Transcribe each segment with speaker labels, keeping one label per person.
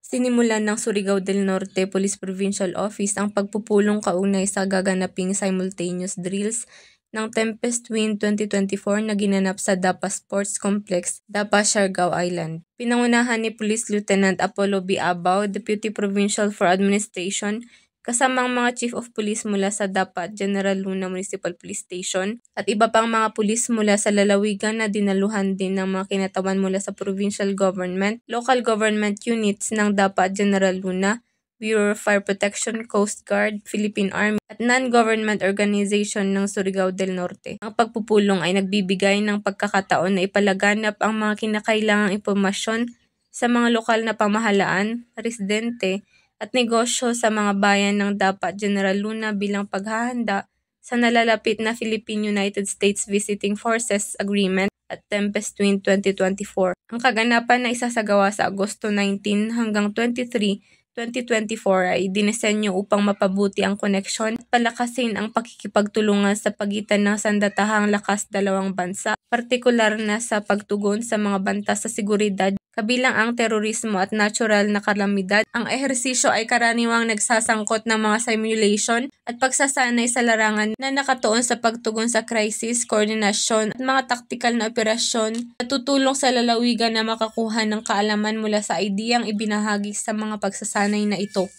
Speaker 1: Sinimulan ng Surigao del Norte Police Provincial Office ang pagpupulong kaugnay sa gaganaping simultaneous drills ng Tempest Wind 2024 na ginanap sa Dapa Sports Complex, Dapa, Siargao Island. Pinangunahan ni Police Lieutenant Apollo B. Abao, Deputy Provincial for Administration, kasama ang mga Chief of Police mula sa Dapa General Luna Municipal Police Station at iba pang mga pulis mula sa lalawigan na dinaluhan din ng mga kinatawan mula sa provincial government, local government units ng Dapa General Luna, Bureau of Fire Protection, Coast Guard, Philippine Army at non-government organization ng Surigao del Norte. Ang pagpupulong ay nagbibigay ng pagkakataon na ipalaganap ang mga kinakailangang impormasyon sa mga lokal na pamahalaan, residente, at negosyo sa mga bayan ng Dapa General Luna bilang paghahanda sa nalalapit na Philippine-United States Visiting Forces Agreement at Tempest Wind 2024. Ang kaganapan na isasagawa sa Agosto 19 hanggang 23, 2024 ay dinisenyo upang mapabuti ang koneksyon at palakasin ang pakikipagtulungan sa pagitan ng sandatahang lakas dalawang bansa, partikular na sa pagtugon sa mga banta sa seguridad kabilang ang terorismo at natural na kalamidad. Ang ehersisyo ay karaniwang nagsasangkot ng mga simulation at pagsasanay sa larangan na nakatuon sa pagtugon sa crisis, koordinasyon at mga taktikal na operasyon na tutulong sa lalawigan na makakuha ng kaalaman mula sa ideyang ibinahagi sa mga pagsasanay na ito.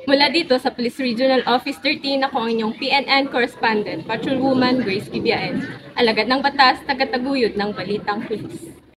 Speaker 2: Mula dito sa Police Regional Office 13, ako ang inyong PNN Correspondent, Patrolwoman Grace Kibiaen, alagad ng batas, tagataguyod ng Balitang Pulis.